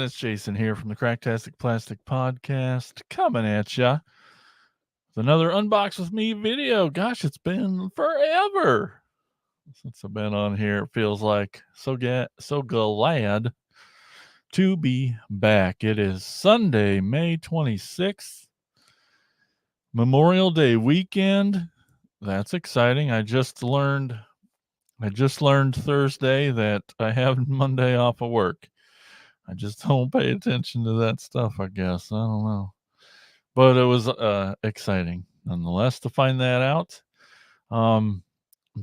It's Jason here from the Cracktastic Plastic Podcast, coming at ya with another Unbox with Me video. Gosh, it's been forever since I've been on here. It feels like so glad to be back. It is Sunday, May 26th, Memorial Day weekend. That's exciting. I just learned Thursday that I have Monday off of work. I just don't pay attention to that stuff, I guess. I don't know. But it was exciting nonetheless to find that out. I'm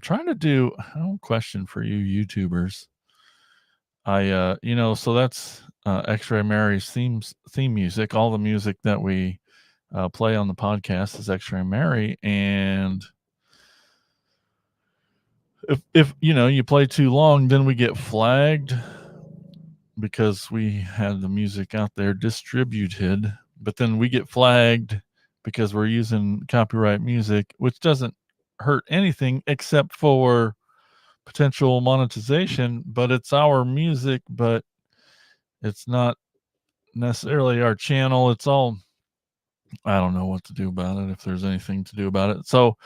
trying to do a question for you YouTubers. So that's X-Ray Mary's theme music. All the music that we play on the podcast is X-Ray Mary, and if you play too long, then we get flagged because we had the music out there distributed, but then we get flagged because we're using copyright music, which doesn't hurt anything except for potential monetization. But it's our music, but it's not necessarily our channel. It's all, I don't know what to do about it, if there's anything to do about it. So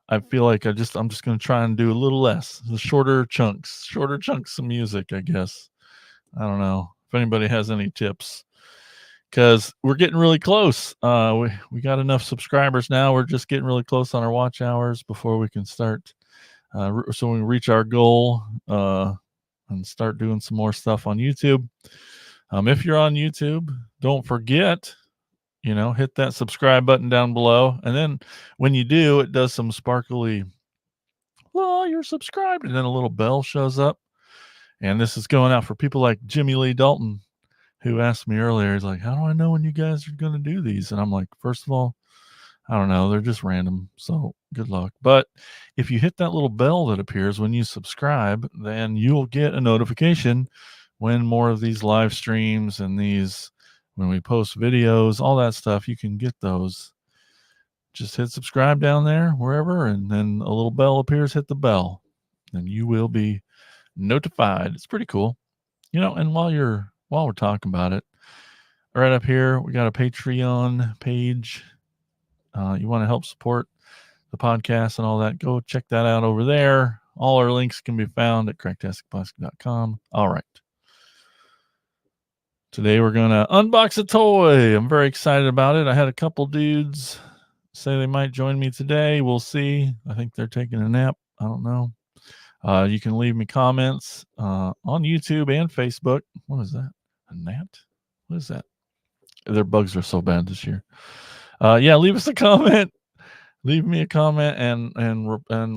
I feel like I'm just going to try and do a little less, the shorter chunks of music, I guess. I don't know if anybody has any tips, because we're getting really close. We got enough subscribers now. We're just getting really close on our watch hours before we can start. So we reach our goal and start doing some more stuff on YouTube. If you're on YouTube, don't forget, hit that subscribe button down below. And then when you do, it does some sparkly, well, you're subscribed. And then a little bell shows up. And this is going out for people like Jimmy Lee Dalton, who asked me earlier. He's like, how do I know when you guys are going to do these? And I'm like, first of all, I don't know. They're just random. So good luck. But if you hit that little bell that appears when you subscribe, then you'll get a notification when more of these live streams and when we post videos, all that stuff, you can get those. Just hit subscribe down there, wherever, and then a little bell appears. Hit the bell, and you will be notified. It's pretty cool. And while we're talking about it, right up here we got a Patreon page. You want to help support the podcast and all that, go check that out over there. All our links can be found at cracktasticplastic.com. All right, today we're gonna unbox a toy. I'm very excited about it. I had a couple dudes say they might join me today. We'll see. I think they're taking a nap. I don't know. You can leave me comments on YouTube and Facebook. What is that? A gnat? What is that? Their bugs are so bad this year. Leave us a comment. Leave me a comment, and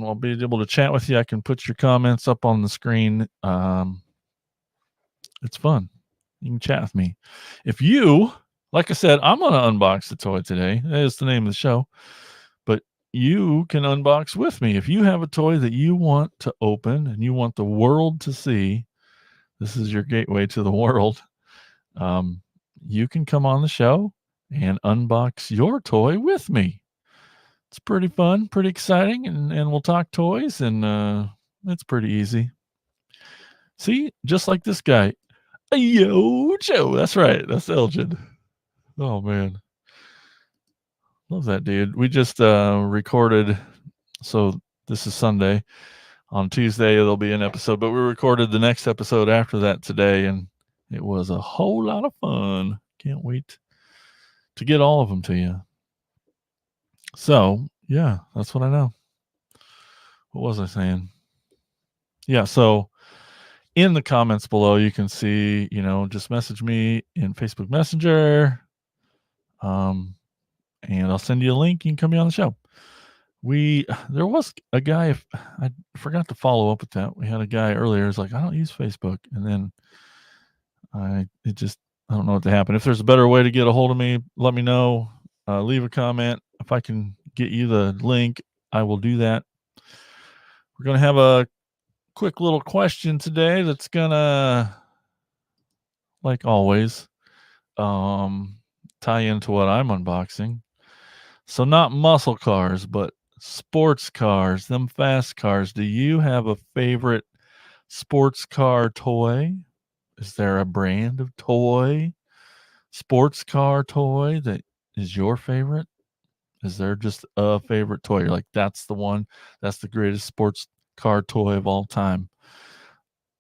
I'll be able to chat with you. I can put your comments up on the screen. It's fun. You can chat with me. If you, like I said, I'm going to unbox the toy today. That is the name of the show. But you can unbox with me. If you have a toy that you want to open and you want the world to see, this is your gateway to the world. You can come on the show and unbox your toy with me. It's pretty fun, pretty exciting, and we'll talk toys, and it's pretty easy. See, just like this guy. Yo, Joe. That's right. That's Elgin. Oh, man. Love that dude. We just recorded. So this is Sunday. On Tuesday, there'll be an episode, but we recorded the next episode after that today, and it was a whole lot of fun. Can't wait to get all of them to you. So, yeah, that's what I know. What was I saying? Yeah, so in the comments below, you can see, just message me in Facebook Messenger, and I'll send you a link. You can come be on the show. There was a guy, I forgot to follow up with that. We had a guy earlier who's like, I don't use Facebook. And then I don't know what to happen. If there's a better way to get a hold of me, let me know. Leave a comment. If I can get you the link, I will do that. We're going to have a quick little question today that's going to, like always, tie into what I'm unboxing. So not muscle cars, but sports cars, them fast cars. Do you have a favorite sports car toy? Is there a brand of toy, sports car toy that is your favorite? Is there just a favorite toy? You're like, that's the one. That's the greatest sports car toy of all time.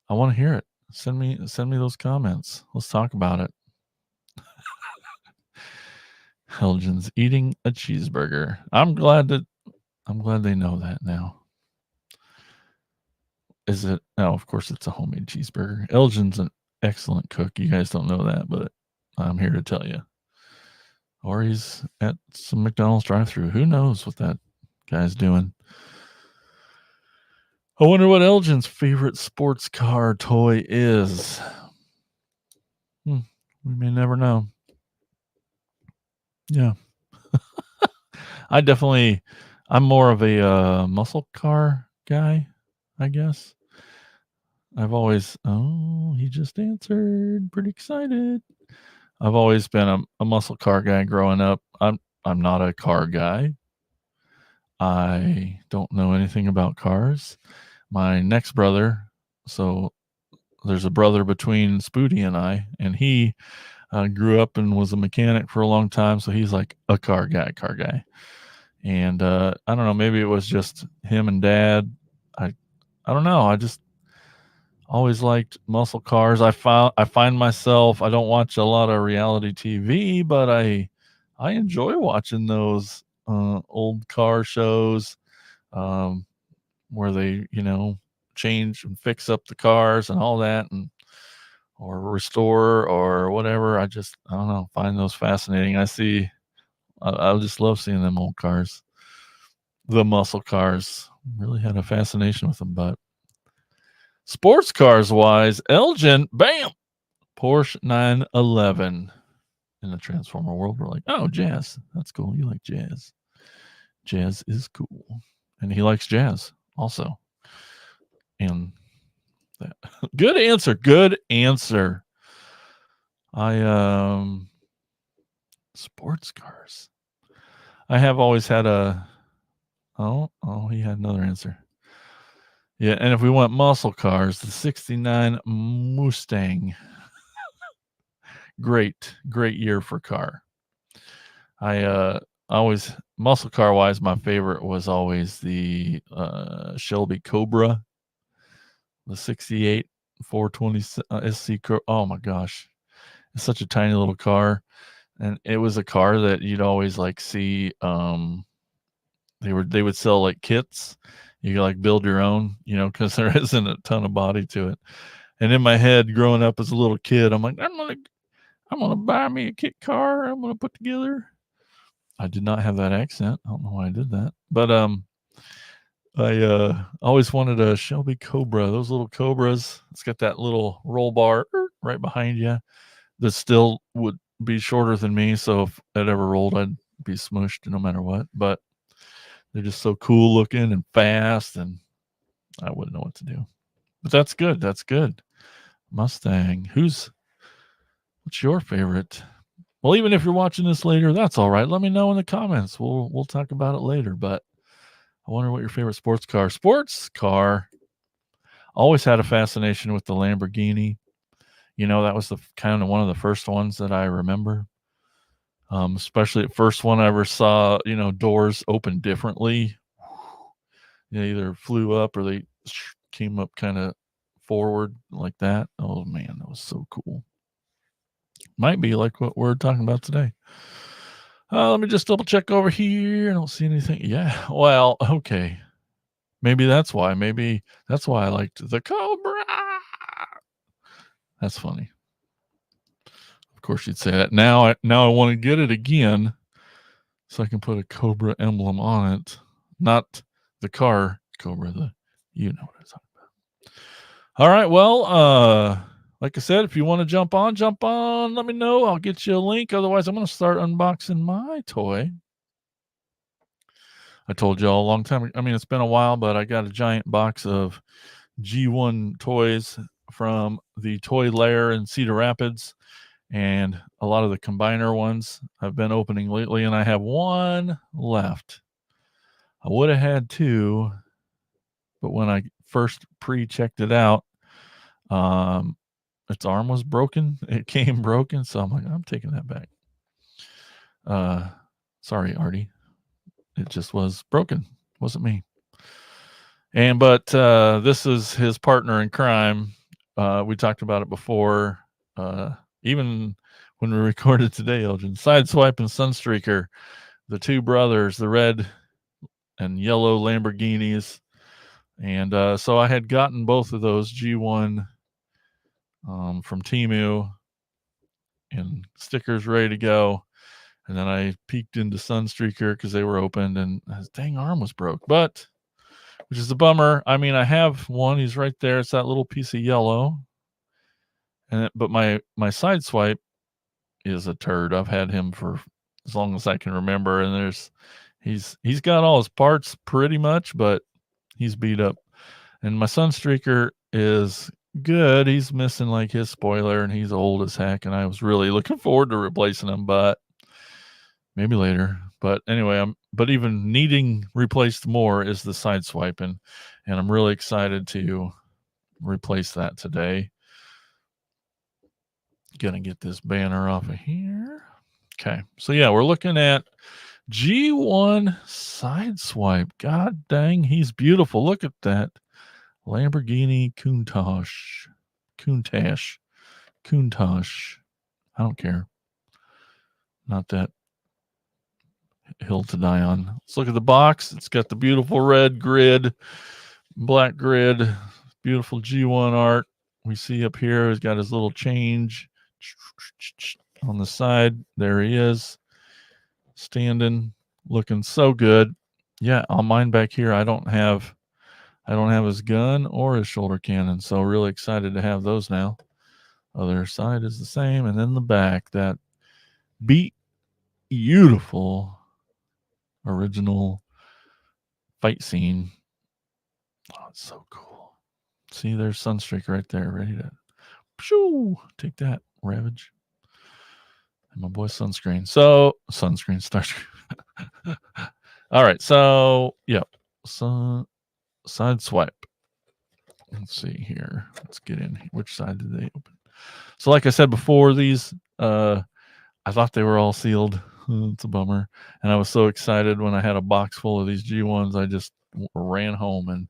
I want to hear it. Send me those comments. Let's talk about it. Helgen's eating a cheeseburger. I'm glad they know that now. Is it? No, of course it's a homemade cheeseburger. Elgin's an excellent cook. You guys don't know that, but I'm here to tell you. Or he's at some McDonald's drive-thru. Who knows what that guy's doing? I wonder what Elgin's favorite sports car toy is. We may never know. Yeah. I'm more of a muscle car guy, I guess. I've always, he just answered. Pretty excited. I've always been a muscle car guy growing up. I'm not a car guy. I don't know anything about cars. My next brother, so there's a brother between Spooty and I, and he grew up and was a mechanic for a long time. So he's like a car guy. And I don't know, maybe it was just him and dad. I don't know. I just always liked muscle cars. I find myself, I don't watch a lot of reality TV, but I enjoy watching those old car shows where they, change and fix up the cars and all that, and or restore or whatever. I don't know, find those fascinating. I just love seeing them old cars. The muscle cars really had a fascination with them, but sports cars wise, Elgin, bam, Porsche 911. In the Transformer world, we're like, oh, jazz. That's cool. You like jazz. Jazz is cool. And he likes jazz also. And that. Good answer. Good answer. Sports cars. I have always had he had another answer. Yeah, and if we want muscle cars, the 69 Mustang. Great year for car. I always, muscle car wise, my favorite was always the Shelby Cobra, the 68 420 SC. Oh my gosh, it's such a tiny little car, and it was a car that you'd always like see. They would sell like kits. You could like build your own, because there isn't a ton of body to it. And in my head, growing up as a little kid, I'm like, I'm gonna buy me a kit car. I'm gonna put together. I did not have that accent. I don't know why I did that, but I always wanted a Shelby Cobra. Those little Cobras. It's got that little roll bar right behind you that still would be shorter than me. So if it ever rolled, I'd be smushed no matter what. But they're just so cool looking and fast, and I wouldn't know what to do. But that's good. That's good. Mustang. What's your favorite? Well, even if you're watching this later, that's all right. Let me know in the comments. We'll talk about it later. But I wonder what your favorite sports car. Always had a fascination with the Lamborghini. That was the kind of one of the first ones that I remember. Especially the first one I ever saw, doors open differently. They either flew up or they came up kind of forward like that. Oh man, that was so cool. Might be like what we're talking about today. Let me just double check over here. I don't see anything. Yeah. Well, okay. Maybe that's why. Maybe that's why I liked the Cobra. That's funny. Of course, you'd say that. Now I want to get it again, so I can put a Cobra emblem on it. Not the car Cobra. You know what I'm talking about. All right. Well, like I said, if you want to jump on. Let me know. I'll get you a link. Otherwise, I'm going to start unboxing my toy. I told you all a long time. I mean, it's been a while, but I got a giant box of G1 toys from the Toy Lair in Cedar Rapids, and a lot of the combiner ones I've been opening lately, and I have one left. I would have had two, but when I first pre-checked it out, its arm was broken. It came broken, so I'm like, I'm taking that back. Sorry, Artie. It just was broken. Wasn't me. But this is his partner in crime. We talked about it before. Even when we recorded today, Elgin. Sideswipe and Sunstreaker, the two brothers, the red and yellow Lamborghinis. And so I had gotten both of those G1 from Temu and stickers ready to go. And then I peeked into Sunstreaker because they were opened, and his dang arm was broke. But, which is a bummer. I mean, I have one. He's right there. It's that little piece of yellow. But my Sideswipe is a turd. I've had him for as long as I can remember, and he's got all his parts pretty much, but he's beat up. And my Sunstreaker is good. He's missing like his spoiler, and he's old as heck. And I was really looking forward to replacing him, but maybe later. But anyway, but even needing replaced more is the Sideswipe, and I'm really excited to replace that today. Gonna get this banner off of here. Okay, so yeah, we're looking at G1 Sideswipe. God dang, he's beautiful. Look at that Lamborghini Countach. I don't care. Not that hill to die on. Let's look at the box. It's got the beautiful red grid, black grid, beautiful G1 art. We see up here, he's got his little change on the side. There he is, standing, looking so good. Yeah, on mine back here, I don't have his gun or his shoulder cannon, so really excited to have those now. Other side is the same, and then the back, that beautiful original fight scene. Oh, it's so cool. See, there's Sunstreaker right there, ready to take that, Ravage. And my boy Starscream. All right, so yep. Sideswipe. Let's see here. Let's get in. Which side did they open? So like I said before, these I thought they were all sealed. It's a bummer. And I was so excited when I had a box full of these G1s. I just ran home and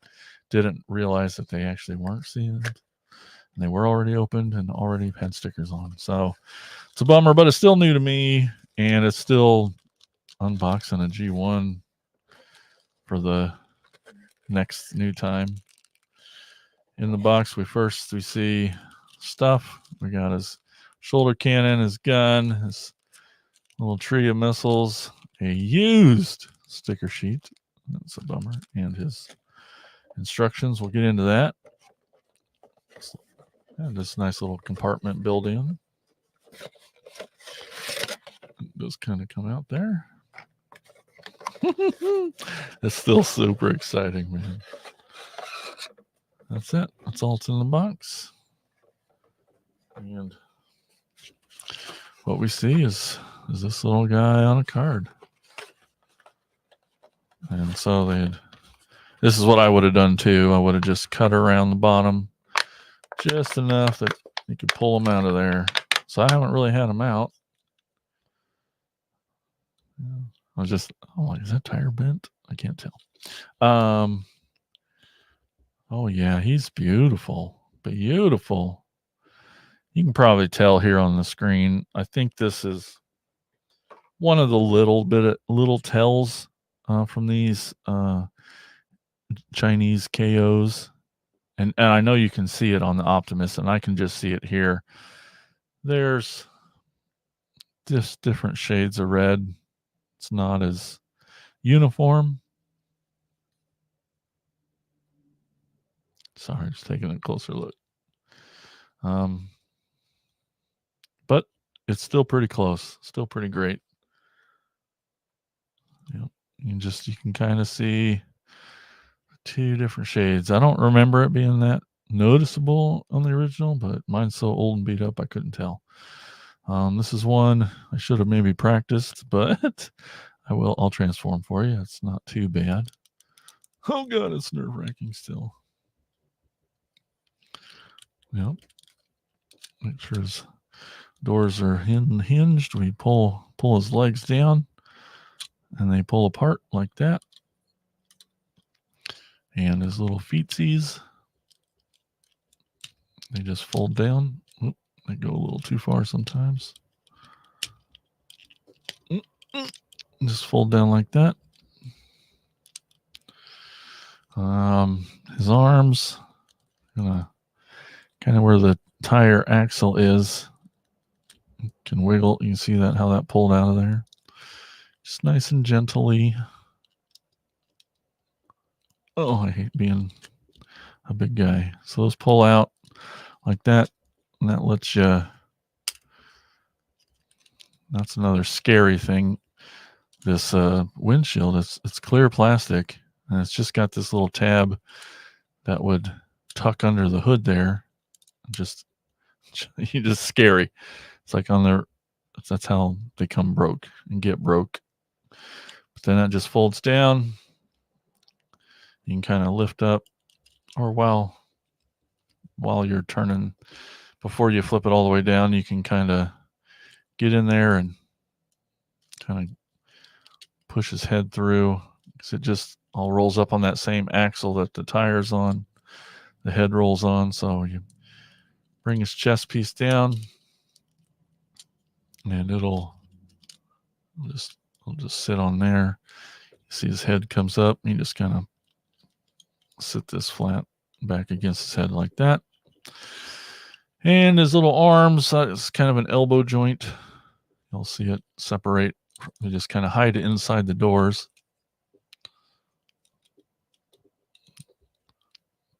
didn't realize that they actually weren't sealed. And they were already opened and already had stickers on. So it's a bummer, but it's still new to me. And it's still unboxing a G1 for the next new time. In the box, we see stuff. We got his shoulder cannon, his gun, his little tree of missiles, a used sticker sheet. That's a bummer. And his instructions. We'll get into that. And this nice little compartment built in. It does kind of come out there. It's still super exciting, man. That's it. That's all that's in the box. And what we see is this little guy on a card. And so this is what I would have done too. I would have just cut around the bottom just enough that you could pull them out of there. So I haven't really had them out. I was just, is that tire bent? I can't tell. Oh yeah, he's beautiful. Beautiful. You can probably tell here on the screen. I think this is one of the little tells from these Chinese KOs. And I know you can see it on the Optimus, and I can just see it here. There's just different shades of red. It's not as uniform. Sorry, just taking a closer look. But it's still pretty close. Still pretty great. Yep. You can kind of see two different shades. I don't remember it being that noticeable on the original, but mine's so old and beat up I couldn't tell. This is one I should have maybe practiced, but I'll transform for you. It's not too bad. Oh god, it's nerve-wracking still. Yep. Make sure his doors are hinged. We pull his legs down, and they pull apart like that. And his little feetsies, they just fold down. Oop, they go a little too far sometimes. Just fold down like that. His arms, kind of where the tire axle is, can wiggle. You can see that, how that pulled out of there. Just nice and gently. Oh, I hate being a big guy. So those pull out like that, and that lets you. That's another scary thing. This windshield, it's clear plastic, and it's just got this little tab that would tuck under the hood there. Just scary. It's like on their. That's how they come broke and get broke. But then that just folds down. You can kind of lift up, or while you're turning, before you flip it all the way down, you can kind of get in there and kind of push his head through, because it just all rolls up on that same axle that the tire's on. The head rolls on, so you bring his chest piece down, and it'll just sit on there. You see his head comes up, and you just kind of sit this flat back against his head like that. And his little arms, it's kind of an elbow joint. You'll see it separate. They just kind of hide it inside the doors.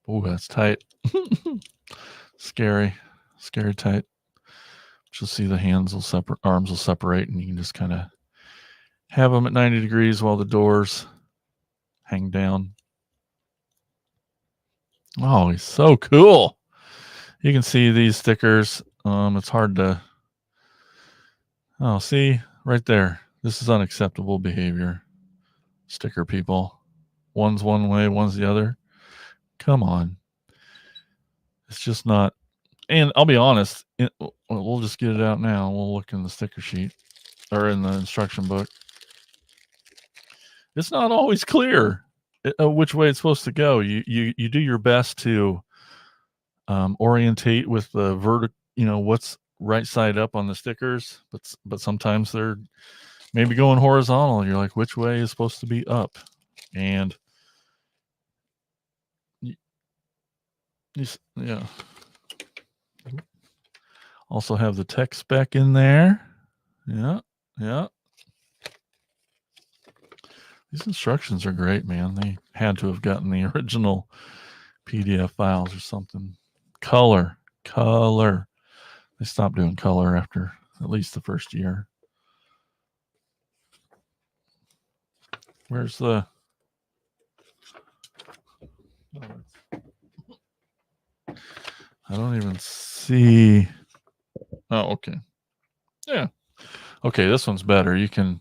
Oh, that's tight. Scary tight. But you'll see the arms will separate, and you can just kind of have them at 90 degrees while the doors hang down. Oh, he's so cool. You can see these stickers. It's hard to. Oh, see right there. This is unacceptable behavior. Sticker people. One's one way, one's the other. Come on. It's just not. And I'll be honest, we'll just get it out now. We'll look in the sticker sheet or in the instruction book. It's not always clear which way it's supposed to go. You do your best to orientate with the vertical, what's right side up on the stickers, but sometimes they're maybe going horizontal. You're like, which way is supposed to be up? And yeah. Also have the tech spec in there. Yeah. These instructions are great, man. They had to have gotten the original PDF files or something. Color. They stopped doing color after at least the first year. Where's the... I don't even see... Oh, okay. Yeah. Okay, this one's better. You can...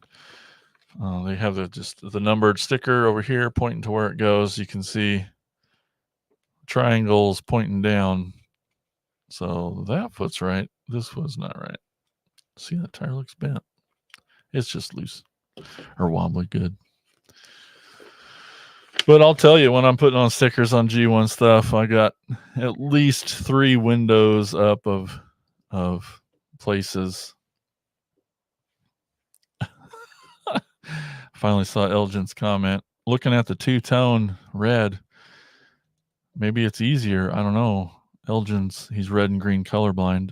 they have the numbered sticker over here pointing to where it goes. You can see triangles pointing down. So that foot's right. This foot's not right. See, that tire looks bent. It's just loose or wobbly. Good. But I'll tell you, when I'm putting on stickers on G1 stuff, I got at least 3 windows up of places. Finally saw Elgin's comment. Looking at the two-tone red, maybe it's easier. I don't know. He's red and green colorblind.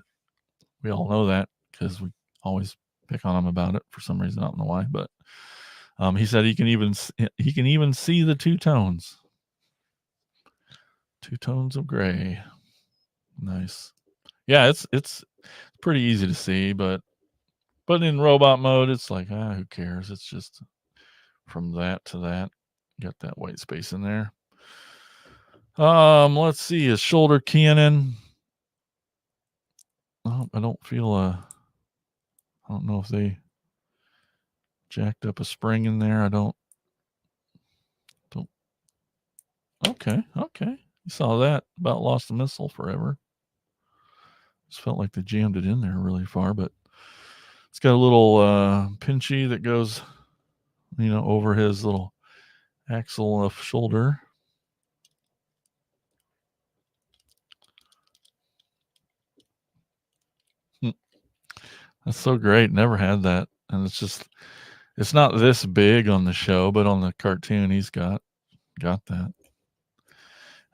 We all know that because we always pick on him about it for some reason. I don't know why, but he said he can even see the 2 tones. 2 tones of gray. Nice. Yeah, it's pretty easy to see, but in robot mode, it's like, who cares? It's just from that to that. Got that white space in there. Let's see, his shoulder cannon. Oh, I don't feel I don't know if they jacked up a spring in there. I don't. Okay. You saw that. About lost a missile forever. Just felt like they jammed it in there really far, but it's got a little pinchy that goes, over his little axle of shoulder. That's so great. Never had that. And it's not this big on the show, but on the cartoon he's got that.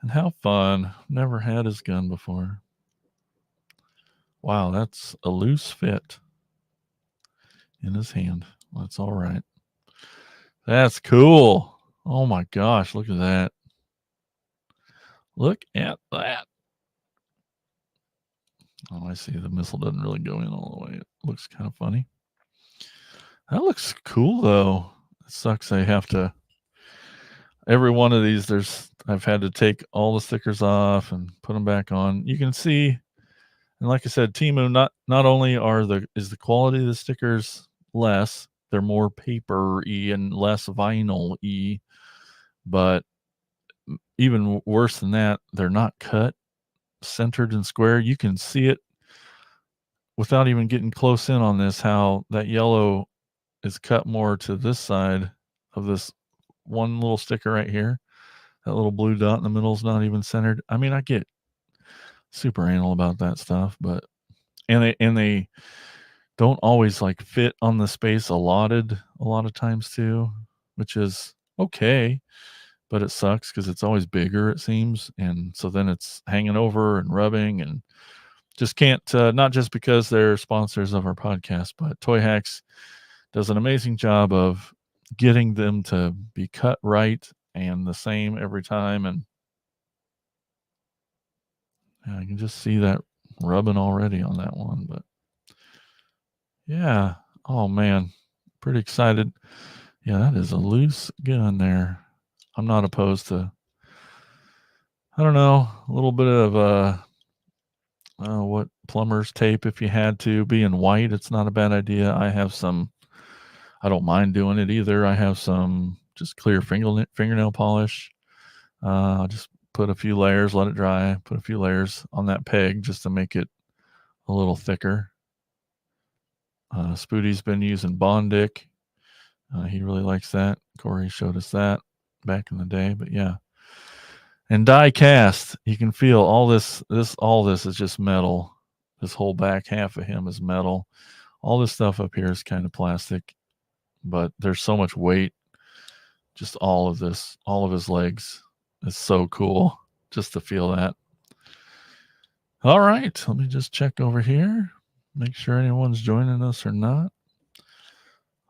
And how fun. Never had his gun before. Wow, that's a loose fit in his hand. That's all right. That's cool. Oh my gosh, look at that. Look at that. Oh, I see. The missile doesn't really go in all the way. It looks kind of funny. That looks cool, though. It sucks I have to. Every one of these, I've had to take all the stickers off and put them back on. You can see, and like I said, Temu, not only is the quality of the stickers less, they're more paper-y and less vinyl-y, but even worse than that, they're not cut, centered and square. You can see it without even getting close in on this, how that yellow is cut more to this side of this one little sticker right here. That little blue dot in the middle is not even centered. I mean, I get super anal about that stuff, but and they don't always like fit on the space allotted a lot of times too, which is okay, but it sucks because it's always bigger, it seems, and so then it's hanging over and rubbing, and just can't. Not just because they're sponsors of our podcast, but Toy Hacks does an amazing job of getting them to be cut right and the same every time, and I can just see that rubbing already on that one. But yeah, oh man, pretty excited. Yeah, that is a loose gun there. I'm not opposed to, I don't know, a little bit of what plumber's tape if you had to. Being white, it's not a bad idea. I don't mind doing it either. I have some just clear fingernail polish. I'll just put a few layers, let it dry, put a few layers on that peg just to make it a little thicker. Spoody's been using Bondic. He really likes that. Corey showed us that back in the day, but yeah. And die cast, you can feel all this is just metal. This whole back half of him is metal. All this stuff up here is kind of plastic, but there's so much weight. Just all of his legs is so cool just to feel that. All right, let me just check over here, make sure anyone's joining us or not.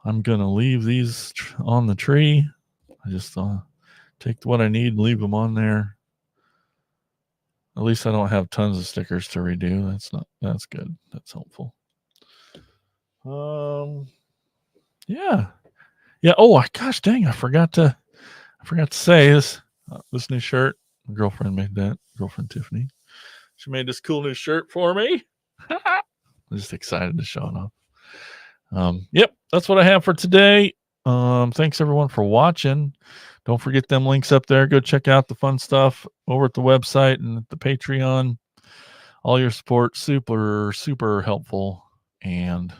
I'm going to leave these on the tree. I just take what I need and leave them on there. At least I don't have tons of stickers to redo. That's good. That's helpful. Yeah. Oh, gosh dang, I forgot to say this. This new shirt, my girlfriend made that. Girlfriend Tiffany. She made this cool new shirt for me. I'm just excited to show it off. Yep, that's what I have for today. Thanks everyone for watching. Don't forget them links up there. Go check out the fun stuff over at the website and at the Patreon. All your support, super, super helpful. And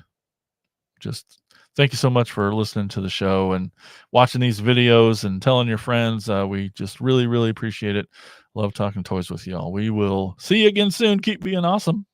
just thank you so much for listening to the show and watching these videos and telling your friends. We just really, really appreciate it. Love talking toys with y'all. We will see you again soon. Keep being awesome.